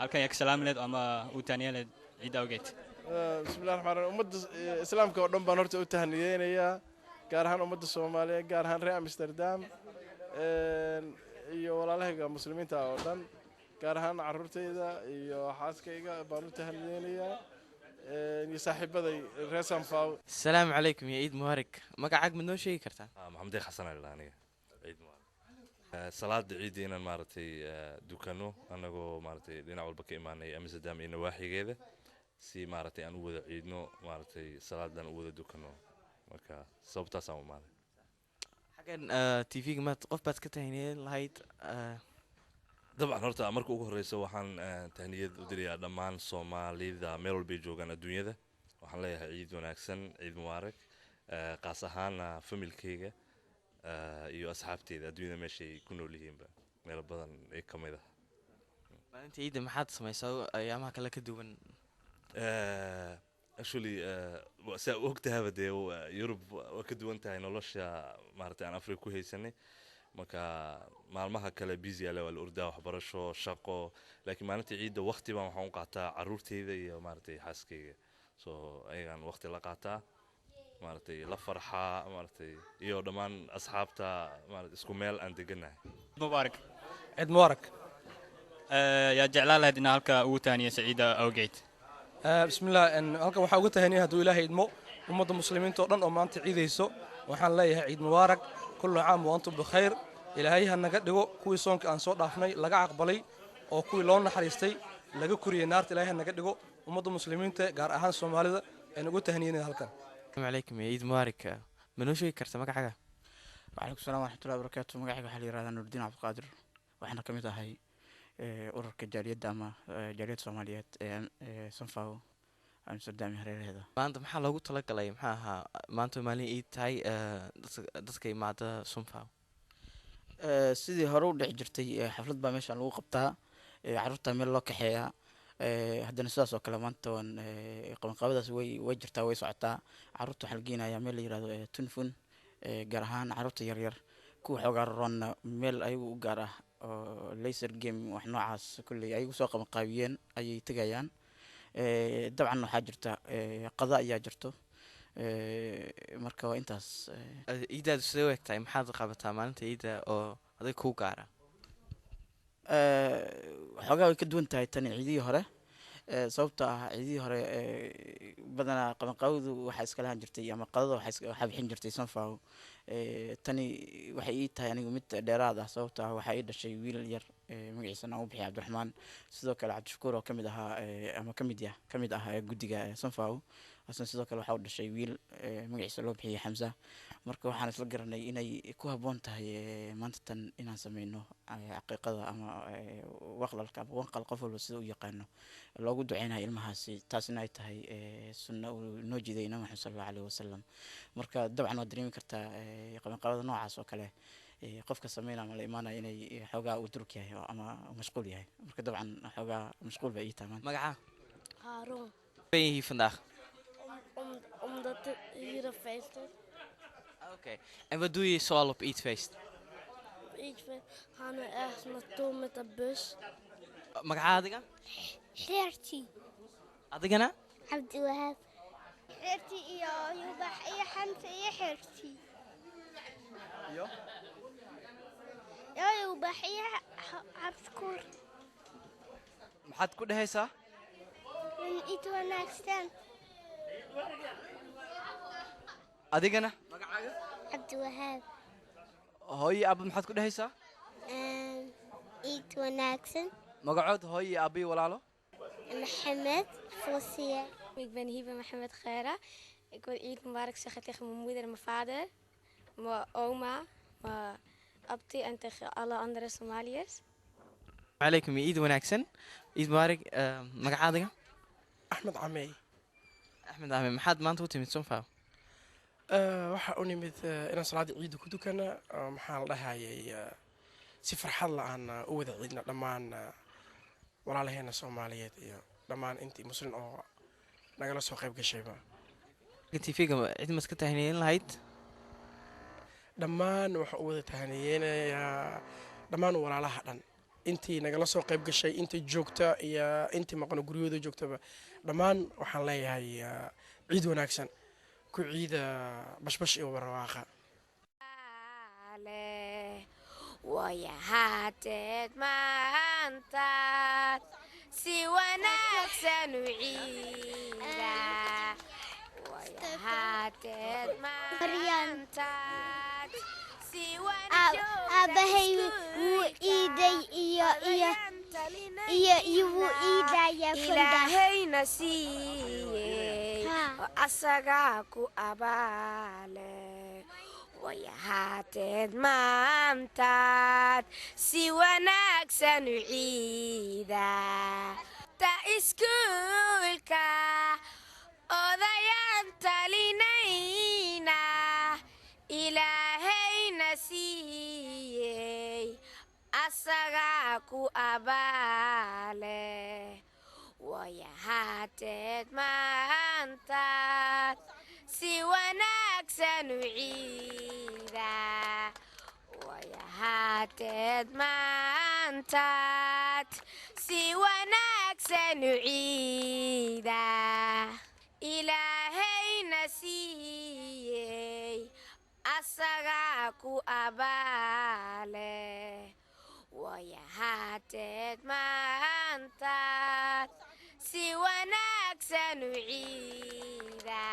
halkan yaa ka salaami lahayd ama u taaniyan lahayd ciid awgeed. bismillahi raxmaan raxiim ummadda islaamka oo dhan baan horta u tahniyeynayaa gaar ahaan ummadda soomaaliyeed gaar ahaan reer amsterdam iyo walaalahayga muslimiinta oo dhan gaar ahaan carruurtayda iyo xaaskayga baan u tahniyeynayaa iyo saaxiibaday reer sanfaaw. السلام عليكم يا عيد مبارك magacaaga ma noo sheegi kartaa محمد حسن aniga ciid mubarak salaada ciid inaan maartay dukano anagoo maartay dhinac walba ka imaanay Amsterdam iyo nawaaxigeeda si maartay aan u wada ciidno maartay salaadan u wada dukano marka sababtaas aan u maaday xagan TV-ga ma qof baad ka tahniyeen lahayd dabcan horta marka ugu horeyso waxaan tahniyad u dirayaa dhammaan Soomaalida meel walba joogan adduunyada waxaan leeyahay ciid wanaagsan ciid mubaarak qaas ahaan familkayga iyo asxaabteyda adduunyada meeshay ku nool yihiinba meel badan ee kamid ah maalinta ciidda maxaad samaysaa ayaamaha kale ka duwan actually saa ogtahay de Europe waa ka duwan tahay nolosha maartay aan Afrika ku haysanay marka maalmaha kale busy ala wal urdaa waxbarasho shaqo laakiin maalinta ciidda waqti baan waxaan u qaataa carruurteyda iyo maartay xaaskayga so ayaan waqti la qaataa maartay la farxaa maartay iyo dhamaan asxaabta maartay isku meel aan deganahay mubaarak ciid mubaarak yaa jeclaan lahayd in halka ugu taaniyo ciida awgeed. bismillaah halkan waxaa uga tahaniyay hadduu ilaahay idmo ummadda muslimiinta oo dhan oo maanta ciidayso waxaan leeyahay ciid mubaarak kullu caam wa antum bikhayr ilaahay ha naga dhigo kuwii soonka aan soo dhaafnay laga aqbalay oo kuwii loo naxariistay laga kuriyay naarta ilaahay ha naga dhigo ummadda muslimiinta gaar ahaan Soomaalida aan ugu tahaniyay halkan. السلام عليكم يا عيد مبارك ma noo sheegi kartaa magacaaga وعليكم السلام ورحمة الله وبركاته magacayga waxaa la yiraahdaa Nuruddin Cabdiqaadir waxaana kamid ahay ururka jaaliyadda ama jaaliyadda Soomaaliyeed ee Sanfaaw Amsterdam hareeraheeda maanta maxaa loogu talagalay maxaa ahaa maanta maalin ciid tahay dadka imaada Sanfaaw sidii hore u dhici jirtay xaflad baa meeshan lagu qabtaa carruurta meel loo kaxeeyaa haddana sidaas oo kale maanta waan qabanqaabadaas way jirtaa way socotaa carruurta waxaa la geenayaa meel la yiraahdo tunfun gaar ahaan carruurta yaryar kuwa xoogaa roonna meel ayagu u gaar ah oo laser game wax noocaas kulley ayagu soo qabanqaabiyeen ayay tegayaan dabcan waxaa jirta qada ayaa jirto marka waa intaas ciidaadu sidee u egtahay maxaad qabataa maalinta ciidda oo adig kuu gaara xoogaa way ka duwan tahay tani ciidihii hore sababtoo ah ciidihii hore badanaa qabanqaabadu waxaa iska lahan jirtay ama qadada waxaa bixin jirtay Sanfaaw tani waxay ii tahay anigu mid dheeraad ah sababtoo ah waxaa ii dhashay wiil yar magaciisana uu bixiyay Cabdiraxmaan sidoo kale Cabdishakuur oo kamid ahaa ama kamid ah guddiga Sanfaaw asna sidoo kale waxaa u dhashay wiil magaciisa loo bixiyay Xamza marka waxaan isla garanay inay ku habboon tahay maanta tan inaan sameyno xaqiiqada ama waqlalka ama wanqal qof walba sida u yaqaano loogu duceynayo ilmahaasi taasina ay tahay sunna uu noo jiday Nabi Muhammad sallallahu alayhi wasallam marka dabcan waad dareemi kartaa qabanqaabada noocaas oo kale qofka sameynaya ama la imaanaya inay xoogaa u durk yahay ama mashquul yahay marka dabcan xoogaa mashquul bay ii tahay magaca Haroon ben je hier vandaag omdat het hier een feest is. oké en wat doe je zoal op Eidfeest Gaan we ergens naartoe met de bus. magaca adiga Gertie. adigana Abdulwahab. Gertie iyo Yubax iyo Xamse iyo Gertie. iyo Yubax iyo Cabskuur. maxaad ku dhahaysaa Iets wanaagsan. adigana magacaaga Abdulwahab. hooyo aabba maxaad ku dhahaysaa Iets wanaagsan. magacood hooyo iyo aabba iyo walaalo Mohammed Fosia. Ik ben Hiba Mohammed Gera. Ik wil Eid Mubarak zeggen tegen mijn moeder en mijn vader, mijn oma, mijn abti en tegen alle andere Somaliërs. عليكم عيد wanaagsan ciid mubaarak magacaadiga Axmed Camey axmed ahmed maxaad maanta u timid Sanfaaw waxa u nimid inaan salaada ciid ku dukana maxaa la dhahayay si farxad la aan u wada ciidna dhammaan walaalaheena Soomaaliyeed iyo dhammaan intii muslim oo nagala soo qayb gashayba TV-ga cid ma iska tahniyeen lahayd dhammaan waxa u wada tahniyeenayaa dhammaan walaalaha dhan intii nagala soo qayb gashay intii joogta iyo intii maqano guryahooda joogtaba dhammaan waxaan leeyahay ciid wanaagsan ku ciida bashbash iyo barwaaqa wayahaateed maantaad si wanaagsan u ciida wayahaateed maantaad si aabahay wuu iiday iyo wuu iidaya ilaahayna siiyey oo asagaa ku abaale wayahaateed maantaad si wanaagsan u ciida ta iskuulka odayaan talinayna ilaahayna siiyey asagaa ku abaale wayahaateed maantaad si wanaagsan u ciida wayahaateed maantaad si wanaagsan u ciida ilaahayna siiyey asagaa ku abaale wayahaateed maantaad si wanaagsan u ciida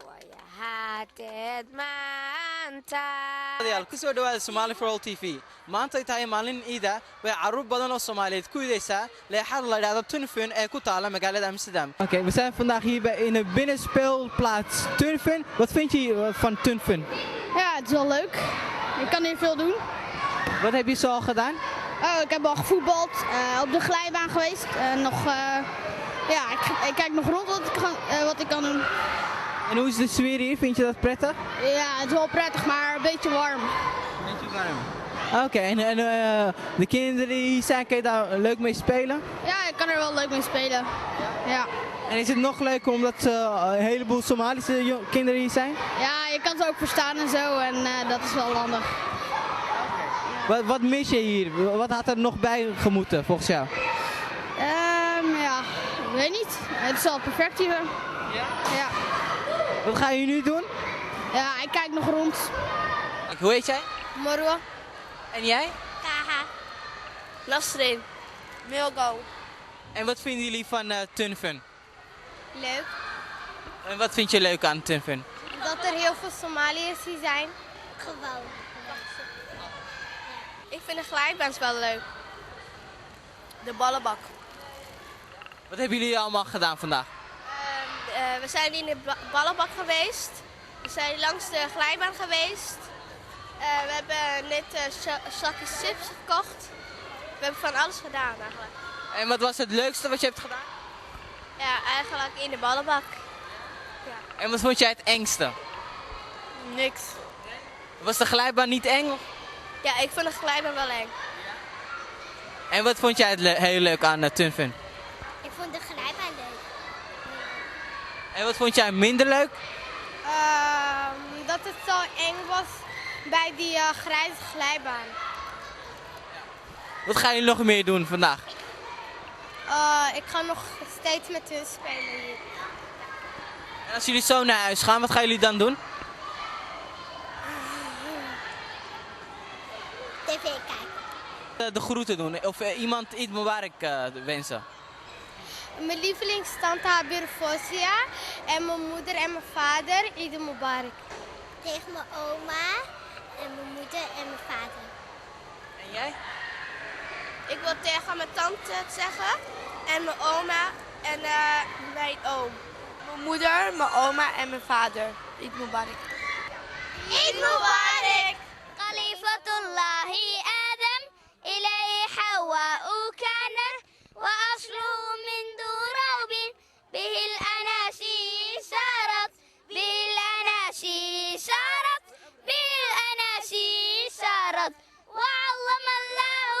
wayahaateed maantaad kusoo dhawaada Somali for All TV maanta ay tahay maalin ciida way caruur badan oo Soomaaliyeed ku idaysaa leexad la yiraahdo Tunfin ee ku taala magaalada Amsterdam. Oké, we zijn vandaag hier in de binnenspeelplaats Tunfin. Wat vind je van Tunfin? Ja, het is wel leuk. Je kan hier veel doen. Wat heb je zo al gedaan? Oh, ik heb al gevoetbald, op de glijbaan geweest. Ja, ik kijk nog rond wat ik kan doen. En hoe is de sfeer hier? Vind je dat prettig? Ja, het is wel prettig, maar een beetje warm. Een beetje warm. Oké, en de kinderen die hier zijn, kan je daar leuk mee spelen? Ja, ik kan er wel leuk mee spelen. Ja. En is het nog leuker omdat een heleboel Somalische kinderen hier zijn? Ja, je kan ze ook verstaan en zo en dat is wel handig. Wat mis je hier? Wat had er nog bij gemoeten volgens jou? Ja, ik weet niet. Het is al perfect hier. Ja? Ja. Wat ga je nu doen? Ja, ik kijk nog rond. Hoe heet jij? Marwa. En jij? Kaha. Nasrin. Milgo. En wat vinden jullie van Tunfin? Leuk En wat vind je leuk aan Tunfin? dat er heel veel Somaliërs hier zijn. Gewoon. Ik vind de glijbaan wel leuk. De ballenbak. Wat hebben jullie allemaal gedaan vandaag? We zijn in de ballenbak geweest. We zijn langs de glijbaan geweest. We hebben net zakjes chips gekocht. We hebben van alles gedaan eigenlijk. En wat was het leukste wat je hebt gedaan? Ja, eigenlijk in de ballenbak. En wat vond jij het engste? Niks. Was de glijbaan niet eng? Ja, ik vond de glijbaan wel eng. En wat vond jij het heel leuk aan Tunfin? Ik vond de glijbaan leuk. En wat vond jij minder leuk? Dat het zo eng was bij die grijze glijbaan. Wat gaan jullie nog meer doen vandaag? Ik ga nog steeds met hun spelen hier. En als jullie zo naar huis gaan, wat gaan jullie dan doen? TV kijken. De groeten doen of iemand Eid Mubarak wensen. Mijn lievelingstante Habir Fosia en mijn moeder en mijn vader Eid Mubarak. Tegen mijn oma en mijn moeder en mijn vader. En jij? Ik wil tegen mijn tante het zeggen. En mijn oma en mijn oom. Mijn moeder, mijn oma en mijn vader. Eid Mubarak. Eid Mubarak. Khalifatullahi Adam. إليه حواء كان وأصله من تراب به الأناسي سارت به الأناسي سارت به الأناسي سارت وعلم الله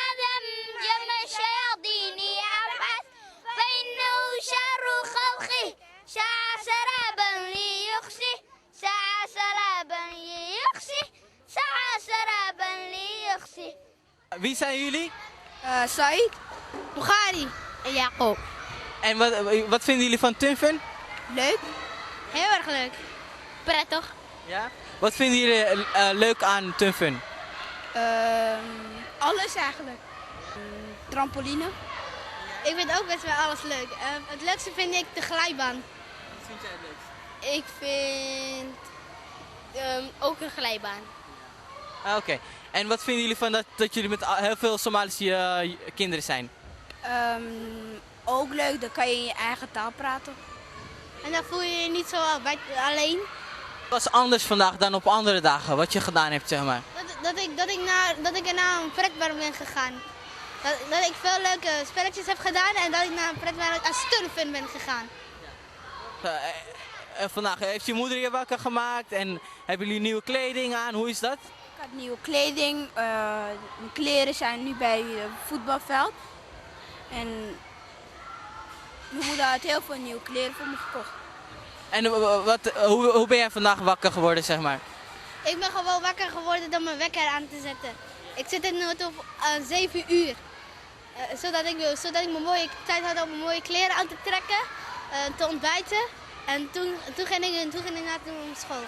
آدم جمع الشياطين أبعث فإنه شر خلقه سعى سرابا ليخسه سعى سرابا ليخسه سعى سرابا ليخسه Wie zijn jullie? Said, Bukhari en Jacob. En wat vinden jullie van Tunfun? Leuk. Heel erg leuk. Prettig. Ja? Wat vinden jullie leuk aan Tunfun? Alles eigenlijk. Trampoline. Ik vind ook best wel alles leuk. Het leukste vind ik de glijbaan. Wat vind jij het leukst? Ik vind ook een glijbaan. Oké. En wat vinden jullie van dat jullie met heel veel Somalische kinderen zijn? Ook leuk, dan kan je in je eigen taal praten. En dan voel je je niet zo alleen. Wat was anders vandaag dan op andere dagen, wat je gedaan hebt, zeg maar? Dat ik naar een pretpark ben gegaan. Dat ik veel leuke spelletjes heb gedaan en dat ik naar een pretpark als Tunfun ben gegaan. Vandaag heeft je moeder je wakker gemaakt en hebben jullie nieuwe kleding aan, hoe is dat? Ik had nieuwe kleding, mijn kleren zijn nu bij het voetbalveld. En mijn moeder had heel veel nieuwe kleren voor me gekocht. En hoe ben jij vandaag wakker geworden, zeg maar? Ik ben gewoon wakker geworden door mijn wekker aan te zetten. Ik zit er nu op 7 uur. Zodat ik mijn mooie tijd had om mijn mooie kleren aan te trekken, te ontbijten. En toen ging ik naar school.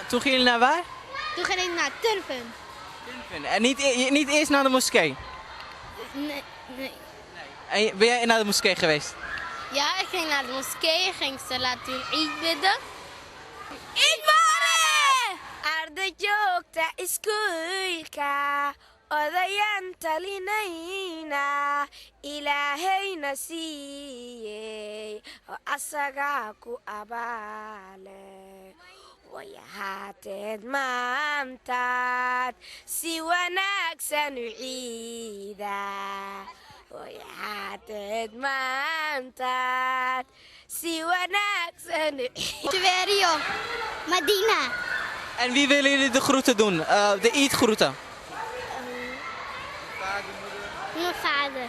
Toen ging je naar waar? Toen ging ik naar Tunfun. En niet eerst naar de moskee? Nee. En ben jij naar de moskee geweest? Ja, ik ging naar de moskee, ging Salatul Eid bidden. Eid Mubarak! Arday joogta iskuulka, odayaan talinayna, ilaahayna siiyey oo asagaa ku abaale. Way ahaateed maantaad si wanaagsan u ciida. Way ahaateed maantaad si wanaagsan u ciida. Tiberio, Madina. En wie willen jullie de groeten doen? De Eid-groeten? Mijn vader.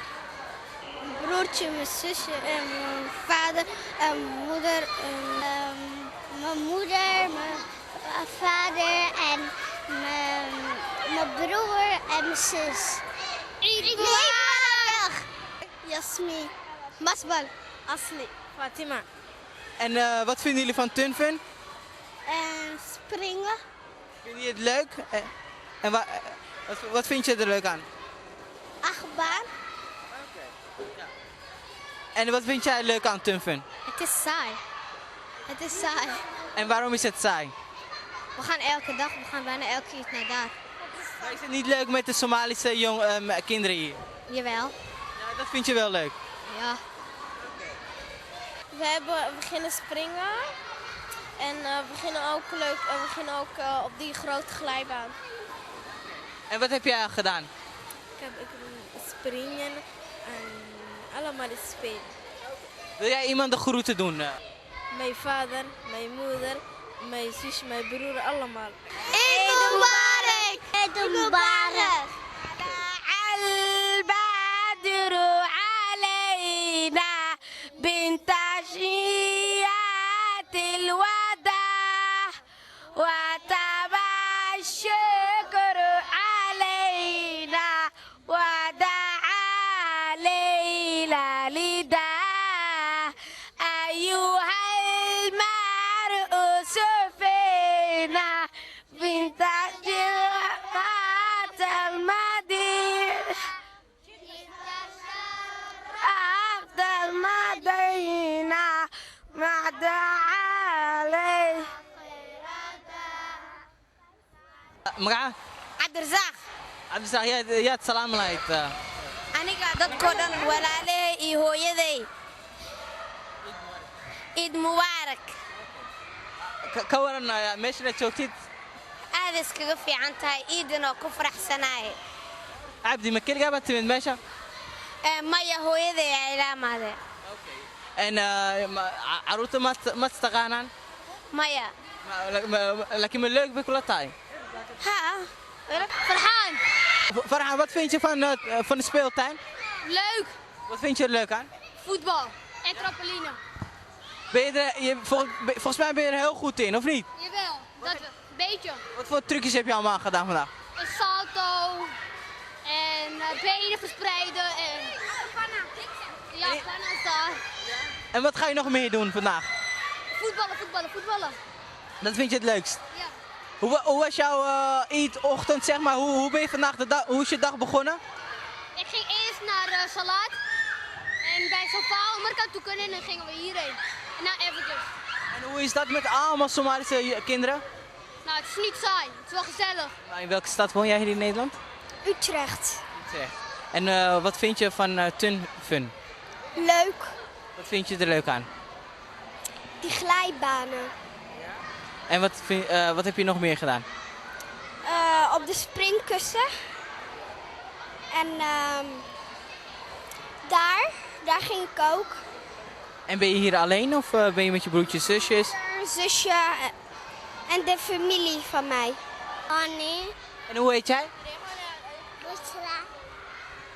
Mijn broertje, mijn zusje en mijn vader en mijn moeder. Mijn moeder, mijn vader en mijn broer en mijn zus. Eid Mubarak! Yasmin. Masbal. Asli. Fatima. En wat vinden jullie van Tunfun? En springen. Vind je het leuk? En wat vind je er leuk aan? Achtbaan. En wat vind jij leuk aan Tunfun? Het is saai. Het is saai. En waarom is het saai? We gaan bijna elke keer naar daar. Maar is het niet leuk met de Somalische kinderen hier? Jawel. Ja, dat vind je wel leuk. Ja. We beginnen springen en we beginnen ook op die grote glijbaan. En wat heb jij gedaan? Ik heb springen en allemaal spelen. Wil jij iemand de groeten doen? Mijn vader, mijn moeder, mijn zus, mijn broer, allemaal. Eid Mubarak! Eid Mubarak! البدر علينا بانتشيات الوداع وتبع الشكر علينا ودعا ليلى لداه أيها المرء فينا بانتشيات المدينة المدينة مع دعالي Magaca? Cabdirasaaq Cabdirasaaq, yaad salaam lahayd. aniga dadkoo dhan walaalahay iyo hooyaday Eid Mubarak Ka waran meeshana joogtid? aad iskaga fiican tahay iidan oo ku faraxsanahay Cabdi, ma keligaa baad timid meesha? maya hooyaday ay ilaamaade En caruurta ma taqaanaan? maya Laakiin ma leuk bay kula tahay? ha Farhaan. Farhaan, wat vind je van de speeltuin? Leuk. Wat vind je er leuk aan? Voetbal. En trampoline. Volgens mij ben je er heel goed in, of niet? Jawel. Dat een beetje. Wat voor trucjes heb je allemaal gedaan vandaag? Een salto. En En benen verspreiden en... Ja, panna's daar. En wat ga je nog meer doen vandaag? Voetballen. Dat vind je het leukst? Ja. Hoe was jouw eetochtend, zeg maar? Hoe ben je vandaag hoe is je dag begonnen? Ik ging eerst naar Salat. En bij Sofaa onderkant toe kunnen en dan gingen we hierheen. En nou eventjes. En hoe is dat met allemaal Somalische kinderen? Nou, het is niet saai. Het is wel gezellig. Nou, in welke stad woon jij hier in Nederland? Utrecht. Utrecht. En wat vind je van Tunfun? Leuk. Wat vind je er leuk aan? Die glijbanen. En wat heb je nog meer gedaan? Op de springkussen. En daar ging ik ook. En ben je hier alleen of ben je met je broertjes, zusjes? Een zusje en de familie van mij. Annie. En hoe heet jij? Bushra.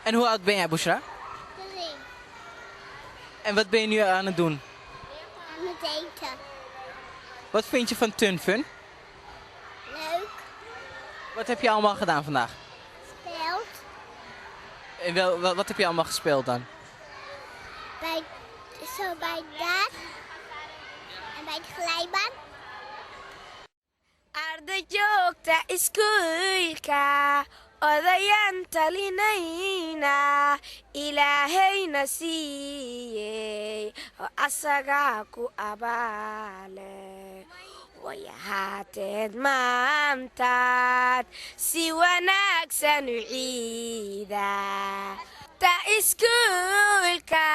En hoe oud ben jij, Bushra? 3. En wat ben je nu aan het doen? Aan het eten. Wat vind je van Tunfun? Leuk. Wat heb je allemaal gedaan vandaag? Speelt. En wat heb je allemaal gespeeld dan? Bij daar. En bij de glijbaan. Arda joogta iskuulka odayaan talinayna ilaahayna siiyey oo asagaa ku abaale way ahaateed maantaad si wanaagsan u ciida ta iskuulka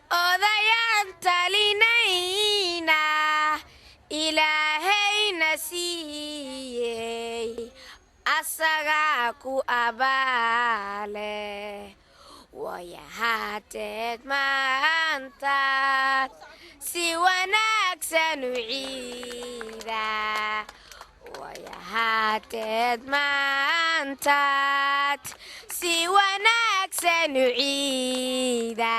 odayaan talinayna ilaahayna siiyey asagaa ku abaale way ahaateed maantaad si wanaagsan u ciida way ahaateed maantaad si wanaagsan u ciida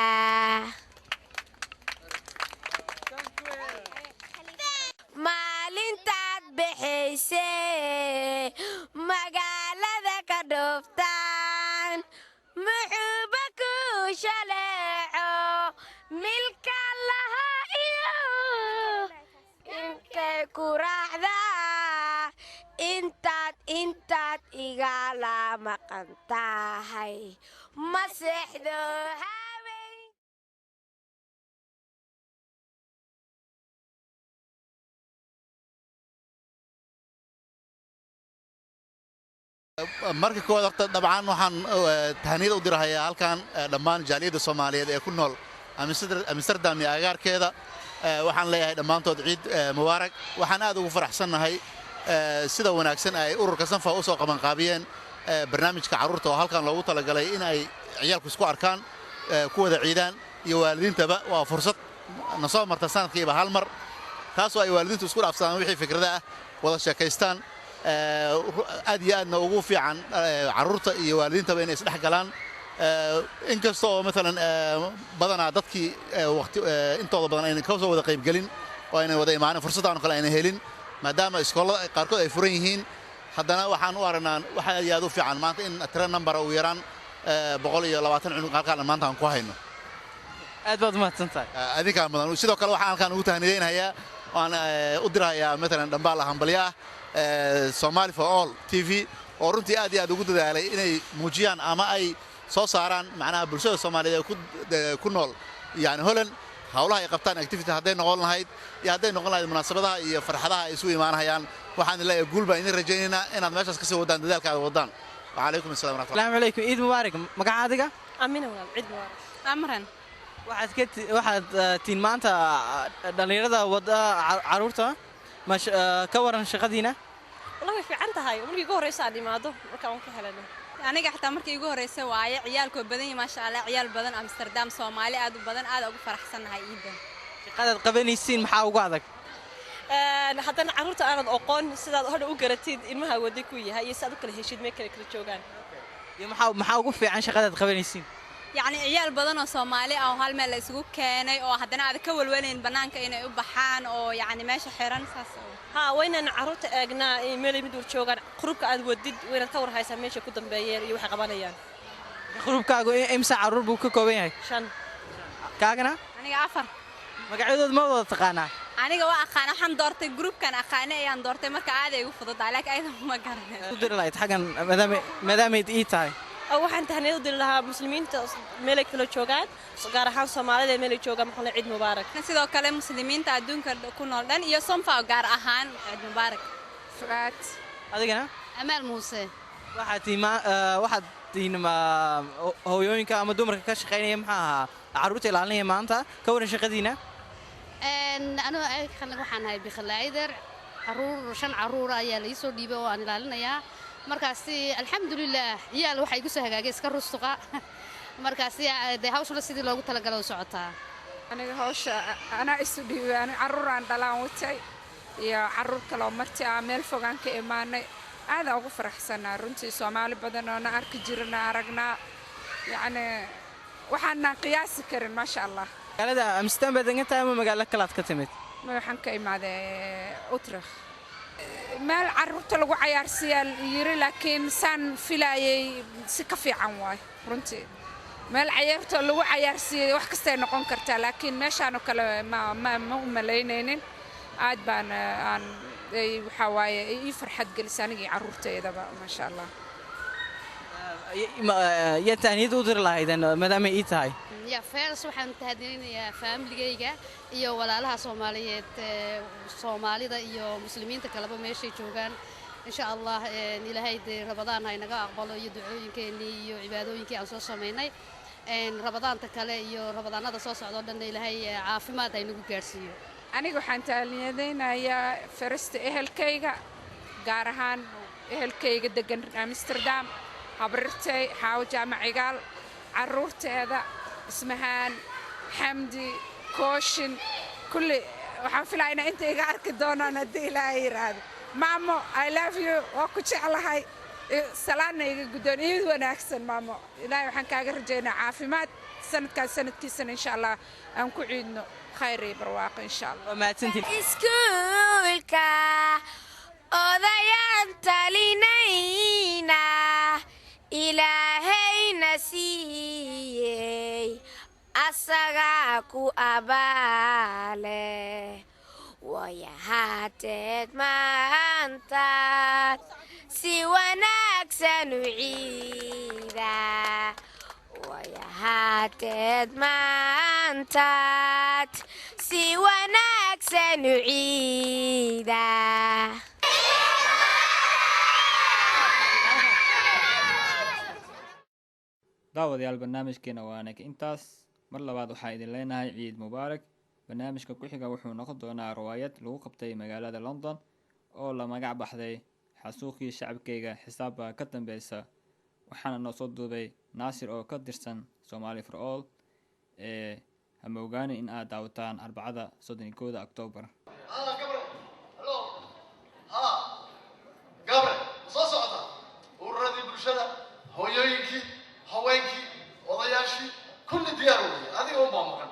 maalintaad bixaysay magaalada ka dhooftaan muxuuba ku shaleeco milka lahaa iyo inkay ku raacdaa intaad igala maqan tahay ma seexdo marka koowaad horta dabcan waxaan tahaniyada u dirahayaa halkan dhammaan jaaliyadda Soomaaliyeed ee ku nool Amsterdam iyo agaarkeeda waxaan leeyahay dhammaantood ciid mubaarak waxaan aad ugu faraxsanahay sida wanaagsan ay ururka Sanfa u soo qaban qaabiyeen barnaamijka carruurta oo halkan loogu talagalay in ay ciyaalku isku arkaan ku wada ciidaan iyo waalidiintaba waa fursad na soo marta sanadkiiba hal mar taasoo ay waalidiintu isku dhaafsadaan wixii fikrada ah wada sheekaystaan aad iyo aadna ugu fiican carruurta iyo waalidiintaba inay isdhex galaan inkasta oo maalan badanaa dadkii waqti intooda badan aynan ka soo wada qaybgelin oo aynan wada imaanin fursadaan kale aynan helin maadaama iskoolada qaarkood ay furan yihiin haddana waxaan u aragnaa waxa aad iyo aad u fiican maanta in tiro number ugu yaraan 120 cunug halkaan maanta aan ku hayno aad baad mahadsantahay adinkaa mudan sidoo kale waxaan halkaan ugu tahnideynayaa waan u dirahayaa maalan dhambaal hambalyo ah Somali for All TV oo runtii aad iyo aad ugu dadaalay inay muujiyaan ama ay soo saaraan macnaha bulshada Soomaaliyeed ku nool yani Holland hawlaha ay qabtaan activity hadday noqon lahayd iyo hadday noqon lahayd munaasabadaha iyo farxadaha ay isugu imaanayaan waxaan leeyahay guul baan idin rajaynaynaa inaad meeshaas ka sii wadaan dadaalka aad wadaan وعليكم السلام ورحمة الله. السلام عليكم عيد مبارك مقعدك؟ أمينة والله عيد مبارك. أمرن. waxaad tiin maanta dhalinyarada wada caruurta ka waran shaqadiina والله في عنتها هاي ومركي جوه رئيس عادي ما ده مركي عم كهلنا أنا حتى مركي جوه رئيس وعي عيالكم بدني ما شاء الله عيال بدن أمستردام صومالي عاد بدن عاد أبو فرح سنة هاي إيدا شقادة قبلني السين محاوق عادك حتى أنا عروتي أنا أقون سداد هذا أوجرتيد إنها وديك ويا هاي يسألوا كل هالشيء ما كل شوجان محاوق في عن شقادة قبلني السين يعني عيال بدن صومالي أو هالمال اللي يسوق كانوا أو حدنا هذا كول وين بنانك إنه يبحان أو يعني ماشي حيران ساس ها وين عروت أجنا ميلي مدور شوغان قروبك أد ودد وين تكور هاي سميش كودن بيير يوحى قبانيان qurubkaagu imsa caruur buu ka kooban yahay shan kaagana aniga afar magacyadood ma wada taqaanaa aniga waa aqaan waxaan doortay groupkan aqaane ayaan doortay marka aad ay u fududahay laakiin aydan ma garanay u diri lahayd xagan maadaama ii tahay waxaan tahniyad u diri lahaa muslimiinta meelay kala joogaan gaar ahaan Soomaalida meelay joogaan maxaa ciid mubaarak sidoo kale muslimiinta adduunka ku nool dhan iyo Somfa gaar ahaan ciid mubaarak fuaad adigana Amal Muuse waxaad tiinma hooyooyinka ama dumarka ka shaqeynaya maxaa ahaa caruurta ilaalinaya maanta ka waran shaqadiina anu xallan waxaan ahay bikhalaayder shan caruur ayaa la soo dhiibay oo aan ilaalinayaa markaasi alxamdulillaah iyaal waxay igu soo hagaagay iska rustuqa markaasi hawsha sidii loogu talagalay u socotaa aniga hawsha ana isu dhiibay aniga caruur aan dhalaan watay iyo caruur kale oo martii aan meel fogaan ka imaanay aad ugu faraxsanaa runtii Soomaali badan oo na arki jirna aragnaa yani waxaan qiyaasi karin ma sha Allah magaalada Amsterdam badan inta ama magaalo kale ka timid waxaan ka imaaday Utrecht meel caruurta lagu cayaarsiiyay yiri laakiin san filayay si ka fiican waay runtii meel cayaarta lagu cayaarsiiyay wax kasta ay noqon kartaa laakiin meeshaan oo kale ma u maleynaynin aad baan aan waxa waaye ii farxad gelisaniga caruurteedaba ma sha Allah ya taaniyad u dir lahaydeen maadaama ii tahay ya feers waxaan tahdinayaa familygayga iyo walaalaha Soomaaliyeed Soomaalida iyo muslimiinta kaleba meeshay joogaan insha Allah ilaahay Ramadaan ay naga aqbalo iyo ducooyinkeeni iyo cibaadooyinkii aan soo sameynay Ramadaanta kale iyo Ramadaanada soo socdo dhan ilaahay caafimaad ay nagu gaarsiiyo aniga waxaan taaliyadeynayaa farasta ehelkayga gaar ahaan ehelkayga degan Amsterdam habrirtay xaawo jaamacigaal caruurteeda ismahaan xamdi kooshin kulli waxaan filaynaa inta iga arki doonaan haddii ilaahay yiraahdo maamo I love you waa ku jeclahay salaana iga guddoon iid wanaagsan maamo ilaahay waxaan kaaga rajaynaa caafimaad sanadkiisana insha Allah aan ku ciidno خير برواق إن شاء الله ما تنتي إسكولك أضيان تلينينا إلهي نسيي أسغاكو أبالي ويهاتك ما أنت سوانك سنعيدا ويهاتك ما أنت سوانك سنعيدا daawadayaal barnaamijkeena waa anaga intaas mar labaad waxaa idin leenahay ciid mubaarak barnaamijka ku xiga wuxuu noqon doonaa riwaayad lagu qabtay magaalada London oo la magac baxday xasuuqii shacabkayga xisaab baa ka dambeysa waxaana noo soo duubay Naasir oo ka tirsan Somali for All ama ogaani in aad daawataan Arbacada 31 Oktoobar gabre soo socda ururadii bulshada hooyooyinkii haweenkii odayaashii kulli diyaar weeye adiga u maamulkan